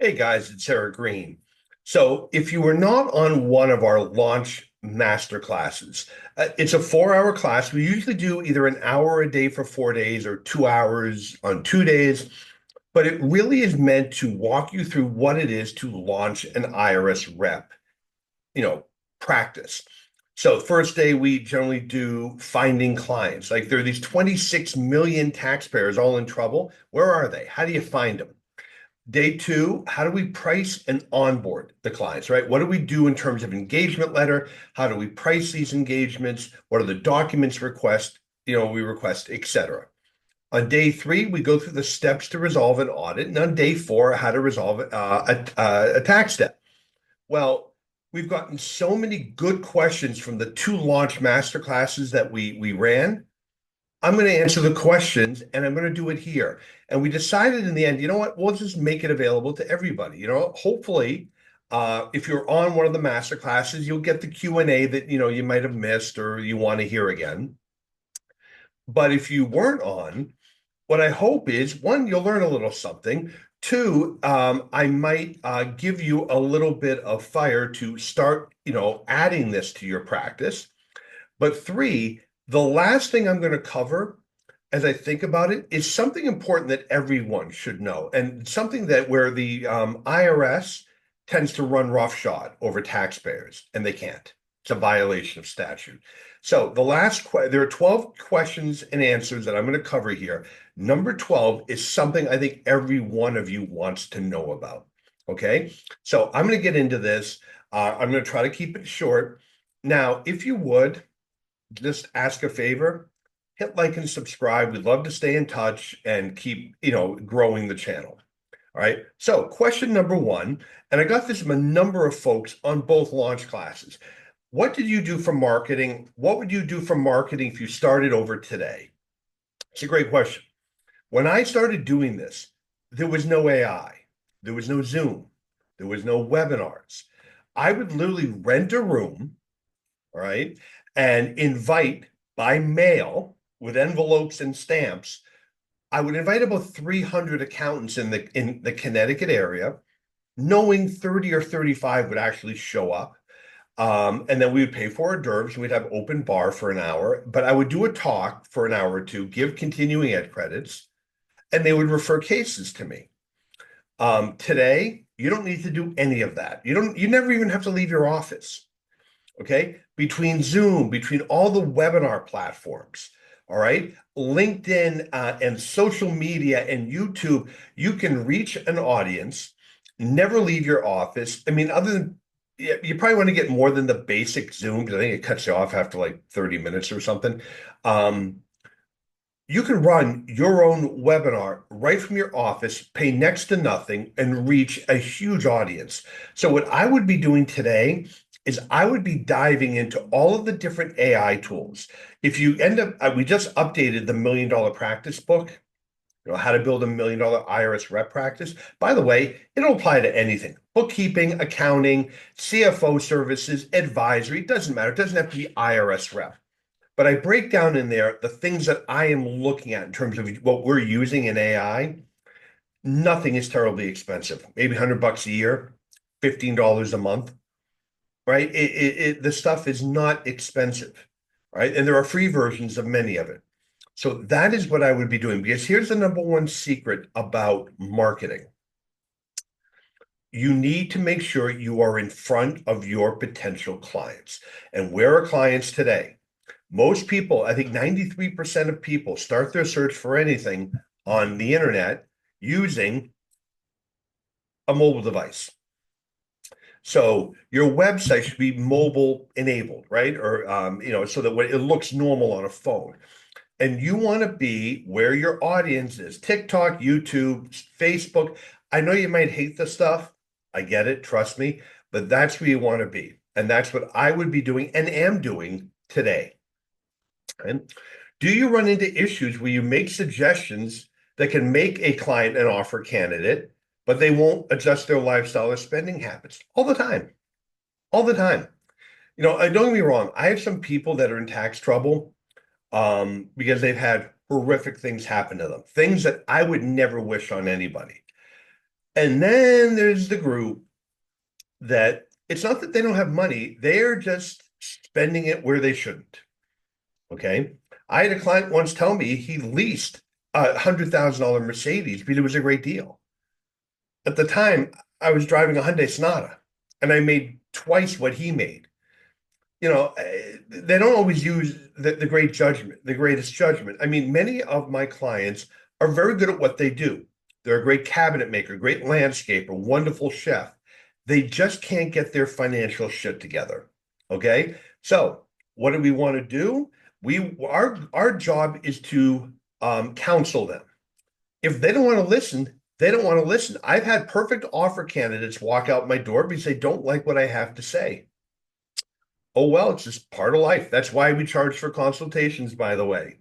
Hey guys, it's Eric Green. So, if you were not on one of our launch master classes, it's a 4 hour class. We usually do either an hour a day for 4 days or 2 hours on 2 days, but it really is meant to walk you through what it is to launch an IRS rep, you know, practice. So, first day, we generally do finding clients. Like there are these 26 million taxpayers all in trouble. Where are they? How do you find them? Day two, how do we price and onboard the clients, right? What do we do in terms of engagement letter? How do we price these engagements? What are the documents we request, etc. On day three, we go through the steps to resolve an audit. And on day four, how to resolve a tax debt. Well, we've gotten so many good questions from the two launch master classes that we ran. I'm going to answer the questions and I'm going to do it here. And we decided in the end, you know what? We'll just make it available to everybody. Hopefully, if you're on one of the master classes, you'll get the Q&A that, you might have missed or you want to hear again. But if you weren't on, what I hope is, one, you'll learn a little something. Two, I might give you a little bit of fire to start, adding this to your practice. But three, the last thing I'm going to cover as I think about it is something important that everyone should know, and something that where the IRS tends to run roughshod over taxpayers, and they can't. It's a violation of statute. So there are 12 questions and answers that I'm going to cover here. Number 12 is something I think every one of you wants to know about. Okay, so I'm going to get into this. I'm going to try to keep it short. Now, if you would just ask a favor, hit like and subscribe. We'd love to stay in touch and keep, growing the channel. All right. So, question number one, and I got this from a number of folks on both launch classes. What did you do for marketing? What would you do for marketing if you started over today? It's a great question. When I started doing this, there was no AI, there was no Zoom, there was no webinars. I would literally rent a room, all right, and invite by mail with envelopes and stamps. I would invite about 300 accountants in the Connecticut area, knowing 30 or 35 would actually show up. And then we would pay for hors d'oeuvres. We'd have open bar for an hour, but I would do a talk for an hour or two, give continuing ed credits, and they would refer cases to me. Today, you don't need to do any of that. You never even have to leave your office. Okay, between Zoom, between all the webinar platforms, all right, LinkedIn and social media and YouTube, you can reach an audience, never leave your office. I mean, other than you probably want to get more than the basic Zoom because I think it cuts you off after like 30 minutes or something. You can run your own webinar right from your office, pay next to nothing, and reach a huge audience. So, what I would be doing today is I would be diving into all of the different AI tools. If you end up, we just updated the $1 million practice book, how to build $1 million IRS rep practice. By the way, it'll apply to anything: bookkeeping, accounting, CFO services, advisory. It doesn't matter. It doesn't have to be IRS rep. But I break down in there the things that I am looking at in terms of what we're using in AI. Nothing is terribly expensive. Maybe $100 a year, $15 a month, right? The stuff is not expensive, right? And there are free versions of many of it. So that is what I would be doing, because here's the number one secret about marketing. You need to make sure you are in front of your potential clients. And where are clients today? Most people, I think 93% of people start their search for anything on the internet using a mobile device. So your website should be mobile enabled, right? Or, so that it looks normal on a phone. And you want to be where your audience is: TikTok, YouTube, Facebook. I know you might hate the stuff. I get it, trust me, but that's where you want to be. And that's what I would be doing and am doing today. And do you run into issues where you make suggestions that can make a client an offer candidate, but they won't adjust their lifestyle or spending habits? All the time. All the time. Don't get me wrong. I have some people that are in tax trouble because they've had horrific things happen to them, things that I would never wish on anybody. And then there's the group that it's not that they don't have money, they're just spending it where they shouldn't. Okay. I had a client once tell me he leased $100,000 Mercedes because it was a great deal. At the time, I was driving a Hyundai Sonata and I made twice what he made. They don't always use the great judgment, the greatest judgment. I mean, many of my clients are very good at what they do. They're a great cabinet maker, great landscaper, wonderful chef. They just can't get their financial shit together. Okay. So what do we want to do? Our job is to counsel them. If they don't want to listen, they don't want to listen. I've had perfect offer candidates walk out my door because they don't like what I have to say. Oh, well, it's just part of life. That's why we charge for consultations, by the way.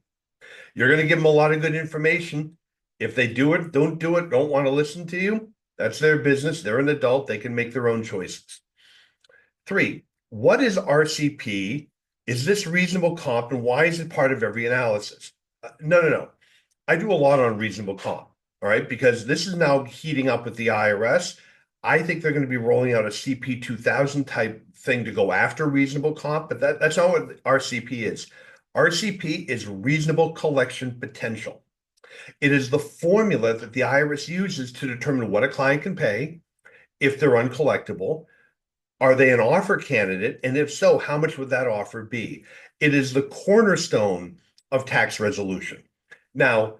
You're going to give them a lot of good information. If they do it, don't want to listen to you, that's their business. They're an adult. They can make their own choices. Three, what is RCP? Is this reasonable comp and why is it part of every analysis? No, no, no. I do a lot on reasonable comp, all right, because this is now heating up with the IRS. I think they're going to be rolling out a CP 2000 type thing to go after reasonable comp, but that's not what RCP is. RCP is reasonable collection potential. It is the formula that the IRS uses to determine what a client can pay if they're uncollectible. Are they an offer candidate? And if so, how much would that offer be? It is the cornerstone of tax resolution. Now,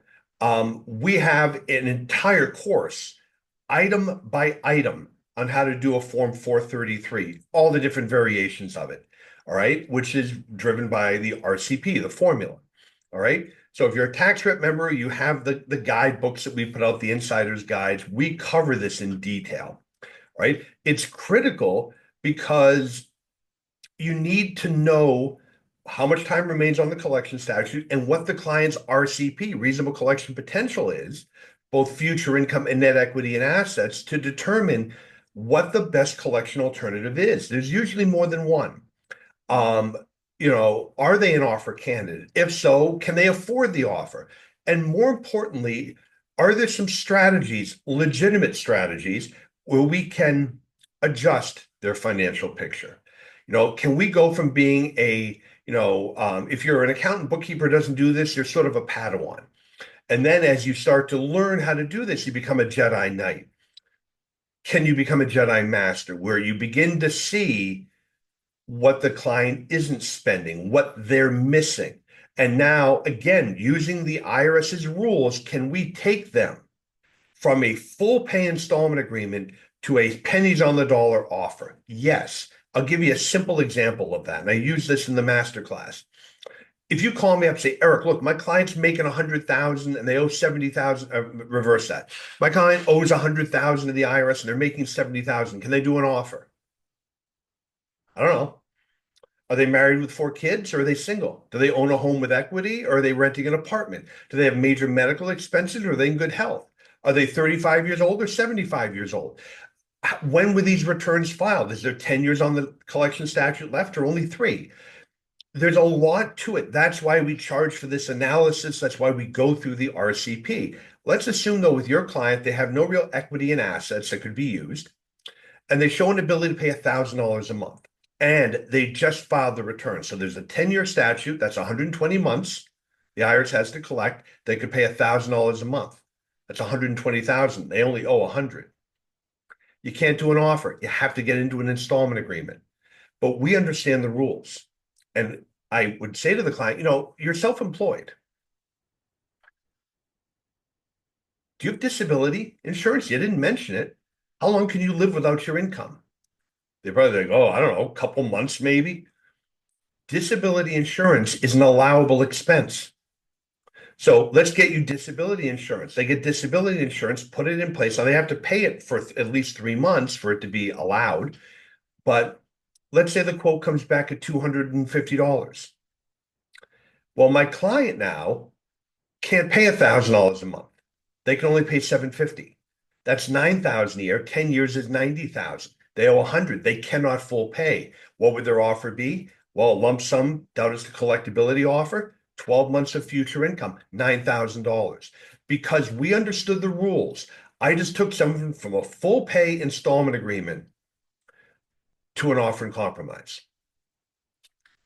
we have an entire course, item by item, on how to do a Form 433, all the different variations of it, all right, which is driven by the RCP, the formula, all right? So if you're a tax rep member, you have the guidebooks that we put out, the insider's guides. We cover this in detail, right? It's critical because you need to know how much time remains on the collection statute and what the client's RCP, reasonable collection potential, is, both future income and net equity and assets, to determine what the best collection alternative is. There's usually more than one. Um, are they an offer candidate? If so, can they afford the offer? And more importantly, are there some strategies, legitimate strategies, where we can adjust their financial picture? Can we go from being if you're an accountant, bookkeeper doesn't do this, you're sort of a Padawan. And then as you start to learn how to do this, you become a Jedi Knight. Can you become a Jedi Master, where you begin to see what the client isn't spending, what they're missing? And now, again, using the IRS's rules, can we take them from a full pay installment agreement to a pennies on the dollar offer? Yes. I'll give you a simple example of that. And I use this in the masterclass. If you call me up and say, Eric, look, my client's making 100,000 and they owe 70,000, reverse that. My client owes 100,000 to the IRS and they're making 70,000. Can they do an offer? I don't know. Are they married with 4 kids or are they single? Do they own a home with equity or are they renting an apartment? Do they have major medical expenses or are they in good health? Are they 35 years old or 75 years old? When were these returns filed? Is there 10 years on the collection statute left or only 3? There's a lot to it. That's why we charge for this analysis. That's why we go through the RCP. Let's assume, though, with your client, they have no real equity in assets that could be used, and they show an ability to pay $1,000 a month, and they just filed the return. So there's a 10-year statute. That's 120 months. The IRS has to collect. They could pay $1,000 a month. That's 120,000. They only owe 100. You can't do an offer. You have to get into an installment agreement. But we understand the rules. And I would say to the client, you're self-employed. Do you have disability insurance? You didn't mention it. How long can you live without your income? They probably think, oh, I don't know, a couple months maybe. Disability insurance is an allowable expense. So let's get you disability insurance. They get disability insurance, put it in place. Now they have to pay it for at least 3 months for it to be allowed. But let's say the quote comes back at $250. Well, my client now can't pay $1,000 a month. They can only pay $750. That's $9,000 a year. 10 years is $90,000. They owe $100. They cannot full pay. What would their offer be? Well, a lump sum, down as the collectability offer, 12 months of future income, $9,000. because we understood the rules. I just took someone from a full pay installment agreement to an offer in compromise.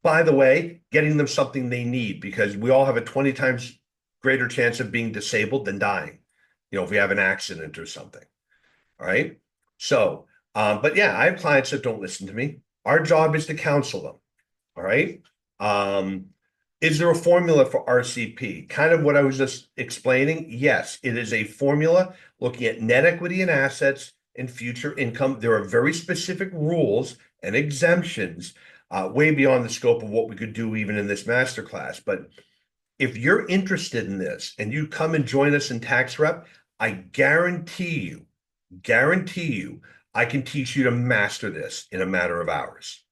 By the way, getting them something they need, because we all have a 20 times greater chance of being disabled than dying, if we have an accident or something. All right. So, but yeah, I have clients that don't listen to me. Our job is to counsel them. All right. Is there a formula for RCP? Kind of what I was just explaining. Yes, it is a formula looking at net equity and assets and future income. There are very specific rules and exemptions way beyond the scope of what we could do even in this masterclass. But if you're interested in this and you come and join us in tax rep, I guarantee you, I can teach you to master this in a matter of hours.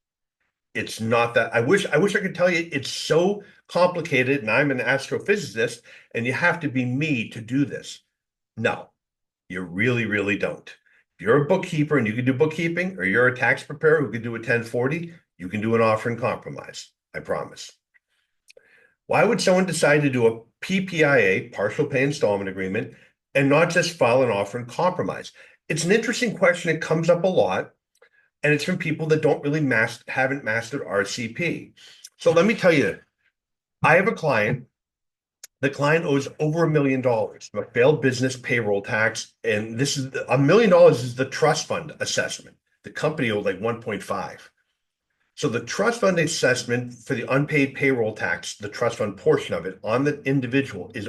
It's not that I wish I could tell you it's so complicated and I'm an astrophysicist and you have to be me to do this. No, you really, really don't. If you're a bookkeeper and you can do bookkeeping, or you're a tax preparer who can do a 1040, you can do an offer in compromise. I promise. Why would someone decide to do a PPIA, partial pay installment agreement, and not just file an offer in compromise? It's an interesting question. It comes up a lot, and it's from people that don't really haven't mastered RCP. So let me tell you, I have a client. The client owes over $1 million from a failed business payroll tax, and this is $1 million is the trust fund assessment. The company owed like 1.5. So the trust fund assessment for the unpaid payroll tax, the trust fund portion of it on the individual, is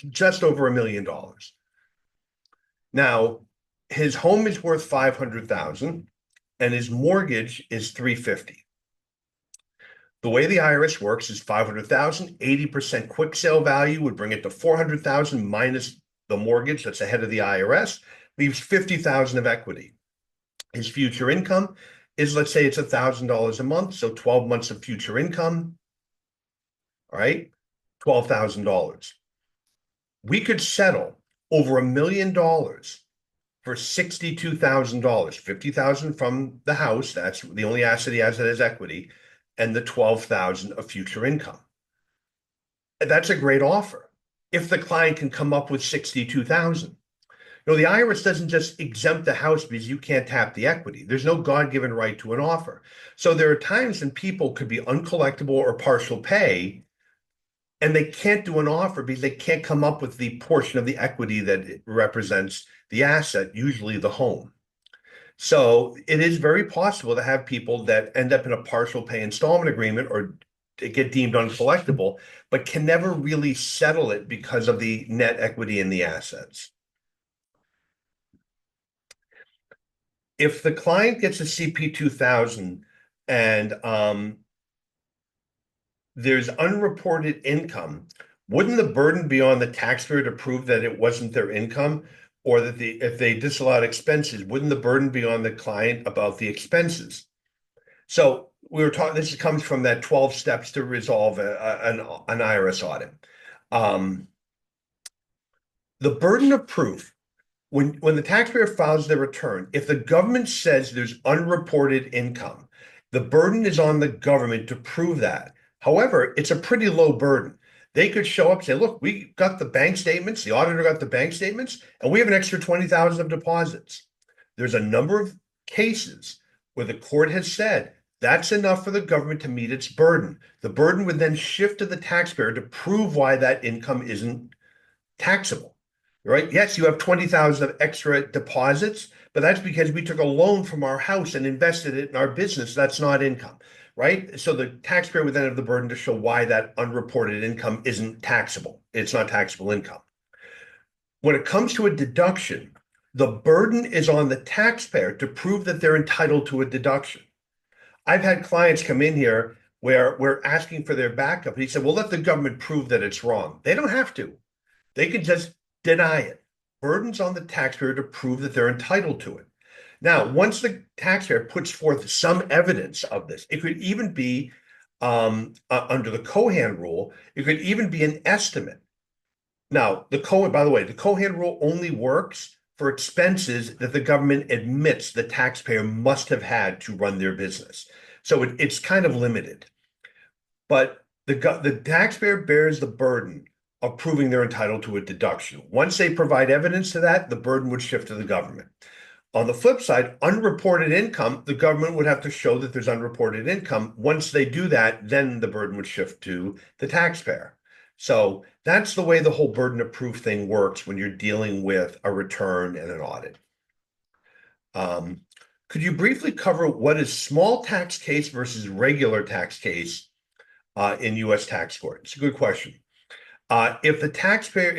just over $1 million. Now, his home is worth $500,000 and his mortgage is $350,000. The way the IRS works is $500,000, 80% quick sale value would bring it to $400,000 minus the mortgage that's ahead of the IRS, leaves $50,000 of equity. His future income is, let's say it's $1,000 a month, so 12 months of future income, all right, $12,000. We could settle over $1 million for $62,000, $50,000 from the house, that's the only asset he has that has equity, and the $12,000 of future income. That's a great offer if the client can come up with $62,000. The IRS doesn't just exempt the house because you can't tap the equity. There's no God-given right to an offer. So there are times when people could be uncollectible or partial pay, and they can't do an offer because they can't come up with the portion of the equity that represents the asset, usually the home. So it is very possible to have people that end up in a partial pay installment agreement or get deemed uncollectible, but can never really settle it because of the net equity in the assets. If the client gets a CP 2000 and there's unreported income, wouldn't the burden be on the taxpayer to prove that it wasn't their income? Or that if they disallowed expenses, wouldn't the burden be on the client about the expenses? So we were talking, this comes from that 12 steps to resolve an IRS audit. The burden of proof, when the taxpayer files their return, if the government says there's unreported income, the burden is on the government to prove that. However, it's a pretty low burden. They could show up and say, look, we got the bank statements, the auditor got the bank statements, and we have an extra 20,000 of deposits. There's a number of cases where the court has said that's enough for the government to meet its burden. The burden would then shift to the taxpayer to prove why that income isn't taxable, right? Yes, you have 20,000 of extra deposits, but that's because we took a loan from our house and invested it in our business. That's not income. Right? So the taxpayer would then have the burden to show why that unreported income isn't taxable. It's not taxable income. When it comes to a deduction, the burden is on the taxpayer to prove that they're entitled to a deduction. I've had clients come in here where we're asking for their backup. And he said, well, let the government prove that it's wrong. They don't have to. They can just deny it. Burden's on the taxpayer to prove that they're entitled to it. Now, once the taxpayer puts forth some evidence of this, it could even be under the Kovll rule, it could even be an estimate. Now, by the way, the Kovll rule only works for expenses that the government admits the taxpayer must have had to run their business. So it's kind of limited. But the taxpayer bears the burden of proving they're entitled to a deduction. Once they provide evidence to that, the burden would shift to the government. On the flip side, unreported income, the government would have to show that there's unreported income. Once they do that, then the burden would shift to the taxpayer. So that's the way the whole burden of proof thing works when you're dealing with a return and an audit. Could you briefly cover what is small tax case versus regular tax case in U.S. tax court? It's a good question. If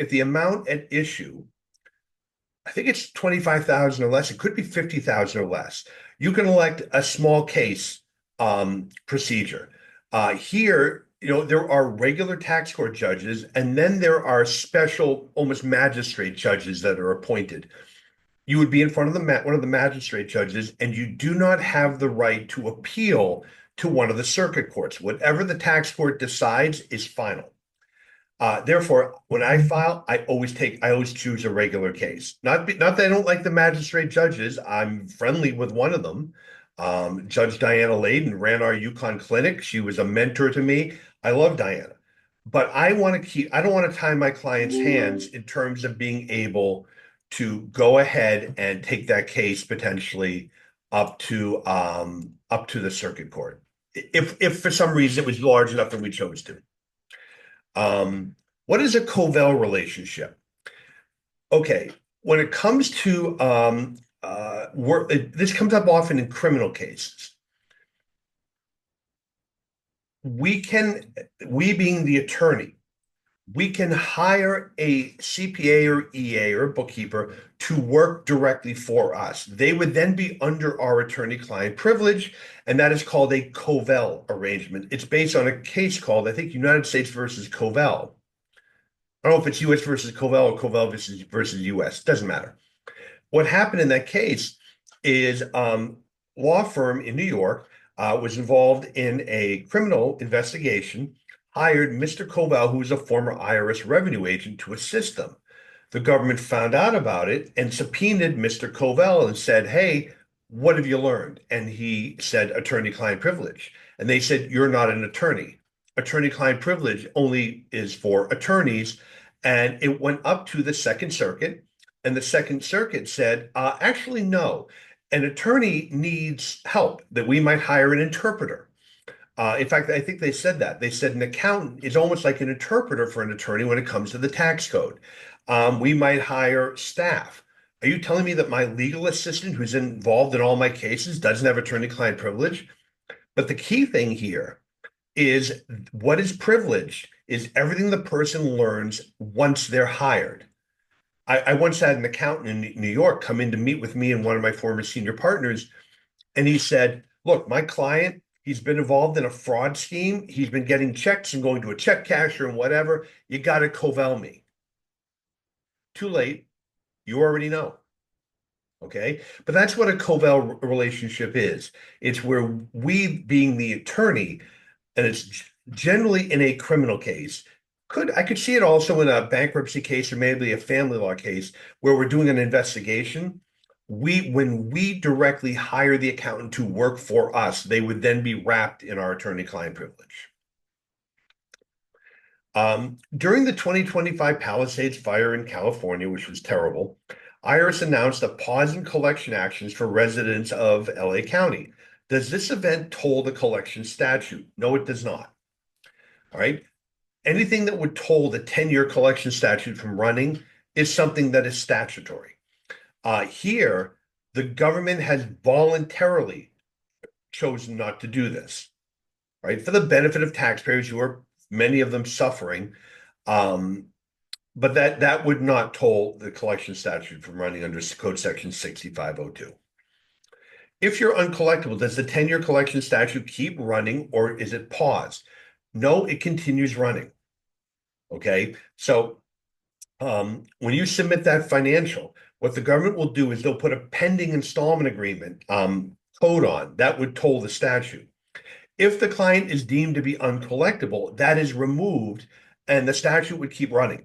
the amount at issue, I think it's 25,000 or less, it could be 50,000 or less, you can elect a small case procedure. Here, there are regular tax court judges, and then there are special, almost magistrate judges that are appointed. You would be in front of one of the magistrate judges, and you do not have the right to appeal to one of the circuit courts. Whatever the tax court decides is final. Therefore, when I file, I always choose a regular case. Not that I don't like the magistrate judges. I'm friendly with one of them. Judge Diana Layden ran our Yukon clinic. She was a mentor to me. I love Diana. But I don't want to tie my clients' hands in terms of being able to go ahead and take that case potentially up to the circuit court. If for some reason it was large enough that we chose to. What is a Kovll relationship? Okay, when it comes to this comes up often in criminal cases. We being the attorney, we can hire a CPA or EA or bookkeeper to work directly for us. They would then be under our attorney-client privilege, and that is called a Kovll arrangement. It's based on a case called, I think, United States versus Kovll. I don't know if it's US versus Kovll or Kovll versus US. Doesn't matter. What happened in that case is law firm in New York was involved in a criminal investigation, hired Mr. Kovll, who was a former IRS revenue agent, to assist them. The government found out about it and subpoenaed Mr. Kovll and said, "Hey, what have you learned?" And he said, "Attorney-client privilege." And they said, "You're not an attorney. Attorney-client privilege only is for attorneys." And it went up to the Second Circuit, and the Second Circuit said, actually, no, an attorney needs help, that we might hire an interpreter. In fact, I think they said that. They said an accountant is almost like an interpreter for an attorney when it comes to the tax code. We might hire staff. Are you telling me that my legal assistant, who's involved in all my cases, doesn't have attorney-client privilege? But the key thing here is what is privileged is everything the person learns once they're hired. I once had an accountant in New York come in to meet with me and one of my former senior partners, and he said, "Look, my client, he's been involved in a fraud scheme. He's been getting checks and going to a check casher and whatever. You got to Kovll me." Too late. You already know. Okay. But that's what a Kovll relationship is. It's where we, being the attorney, and it's generally in a criminal case. I could see it also in a bankruptcy case or maybe a family law case where we're doing an investigation. When we directly hire the accountant to work for us, they would then be wrapped in our attorney-client privilege. During the 2025 Palisades fire in California, which was terrible, IRS announced a pause in collection actions for residents of LA County. Does this event toll the collection statute? No, it does not. All right. Anything that would toll the 10-year collection statute from running is something that is statutory. Here, the government has voluntarily chosen not to do this, right? For the benefit of taxpayers who are, many of them, suffering. But that would not toll the collection statute from running under Code Section 6502. If you're uncollectible, does the 10-year collection statute keep running or is it paused? No, it continues running. Okay, so when you submit that financial, what the government will do is they'll put a pending installment agreement code on that would toll the statute. If the client is deemed to be uncollectible, that is removed and the statute would keep running.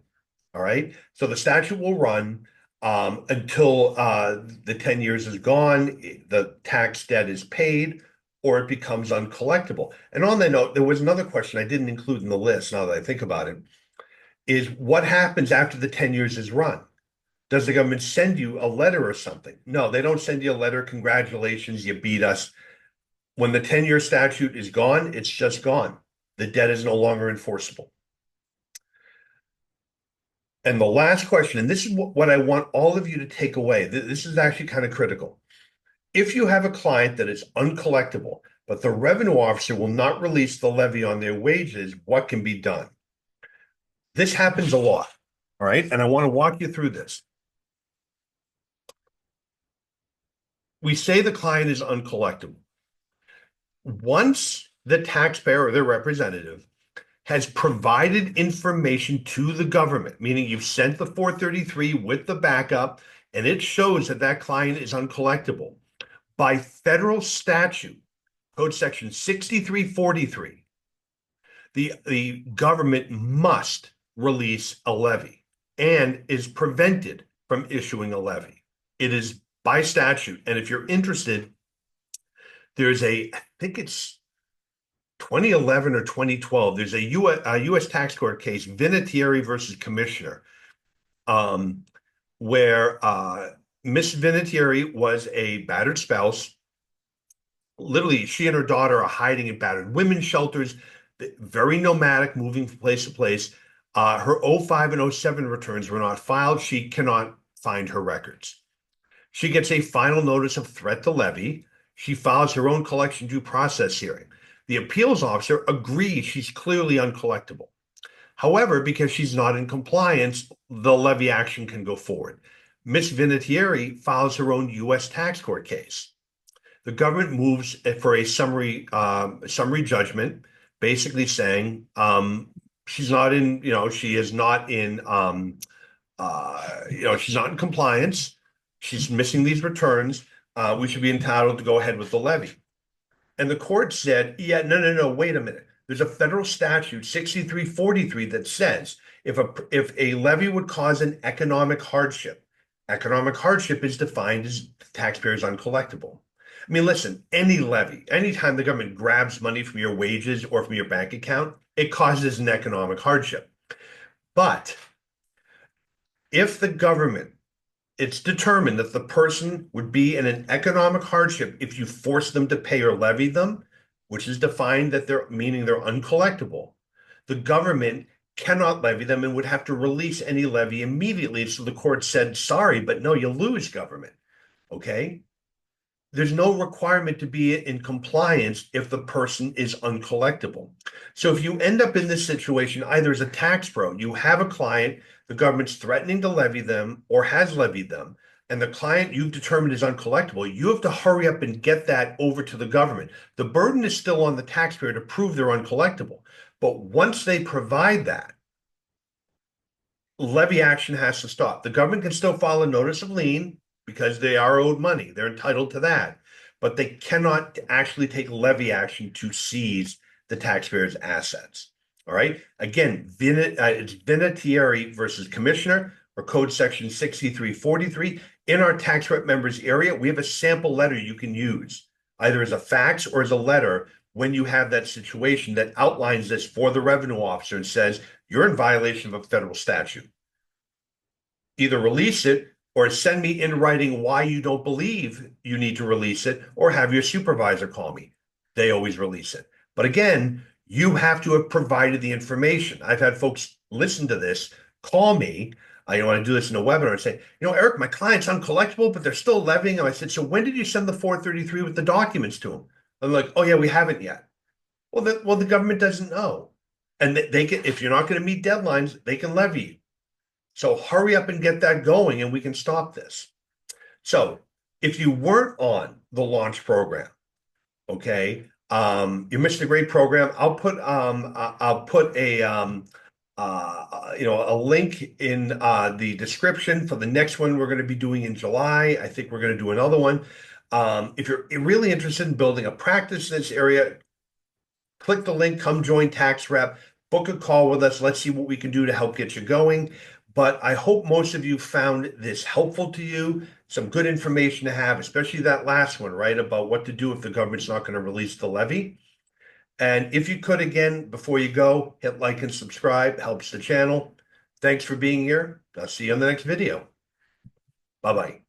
All right, so the statute will run until the 10 years is gone, the tax debt is paid, or it becomes uncollectible. And on that note, there was another question I didn't include in the list now that I think about it. is what happens after the 10 years is run. Does the government send you a letter or something? No, they don't send you a letter. Congratulations, you beat us. When the 10-year statute is gone, it's just gone. The debt is no longer enforceable. And the last question, and this is what I want all of you to take away. This is actually kind of critical. If you have a client that is uncollectible, but the revenue officer will not release the levy on their wages, what can be done? This happens a lot, all right? And I want to walk you through this. We say the client is uncollectible. Once the taxpayer or their representative has provided information to the government, meaning you've sent the 433 with the backup, and it shows that that client is uncollectible, by federal statute, Code Section 6343, the government must release a levy and is prevented from issuing a levy. It is by statute. And if you're interested, there's I think it's 2011 or 2012, there's a U.S. tax court case, Vinatieri versus Commissioner, where Miss Vinatieri was a battered spouse. Literally, she and her daughter are hiding in battered women's shelters, very nomadic, moving from place to place. Her 05 and 07 returns were not filed. She cannot find her records. She gets a final notice of threat to levy. She files her own collection due process hearing. The appeals officer agrees she's clearly uncollectible. However, because she's not in compliance, the levy action can go forward. Ms. Vinatieri files her own U.S. tax court case. The government moves for a summary judgment, basically saying she's not in, she is not in, she's not in compliance. She's missing these returns. We should be entitled to go ahead with the levy. And the court said, yeah, no, wait a minute. There's a federal statute, 6343, that says if a levy would cause an economic hardship is defined as taxpayers uncollectible. I mean, listen, any levy, anytime the government grabs money from your wages or from your bank account, it causes an economic hardship. But if the government, it's determined that the person would be in an economic hardship if you force them to pay or levy them, which is defined that meaning they're uncollectible, the government cannot levy them and would have to release any levy immediately. So the court said, sorry, but no, you lose, government. Okay? There's no requirement to be in compliance if the person is uncollectible. So if you end up in this situation, either as a tax pro, you have a client, the government's threatening to levy them or has levied them, and the client you've determined is uncollectible, you have to hurry up and get that over to the government. The burden is still on the taxpayer to prove they're uncollectible. But once they provide that, levy action has to stop. The government can still file a notice of lien because they are owed money. They're entitled to that. But they cannot actually take levy action to seize the taxpayer's assets. All right. Again, it's Vinatieri versus Commissioner, or Code Section 6343. In our tax rep members area, we have a sample letter you can use, either as a fax or as a letter, when you have that situation that outlines this for the revenue officer and says, you're in violation of a federal statute. Either release it or send me in writing why you don't believe you need to release it, or have your supervisor call me. They always release it. But again, you have to have provided the information. I've had folks listen to this, call me. I want to do this in a webinar and say, Eric, my client's uncollectible, but they're still levying. And I said, so when did you send the 433 with the documents to them? I'm like, oh yeah, we haven't yet. Well, the government doesn't know. And they can, if you're not going to meet deadlines, they can levy you. So hurry up and get that going and we can stop this. So if you weren't on the launch program, okay, you missed a great program. I'll put a link in the description for the next one we're going to be doing in July. I think we're going to do another one. If you're really interested in building a practice in this area, click the link, come join Tax Rep, book a call with us. Let's see what we can do to help get you going. But I hope most of you found this helpful to you, some good information to have, especially that last one, right, about what to do if the government's not going to release the levy. And if you could, again, before you go, hit like and subscribe, helps the channel. Thanks for being here. I'll see you on the next video. Bye-bye.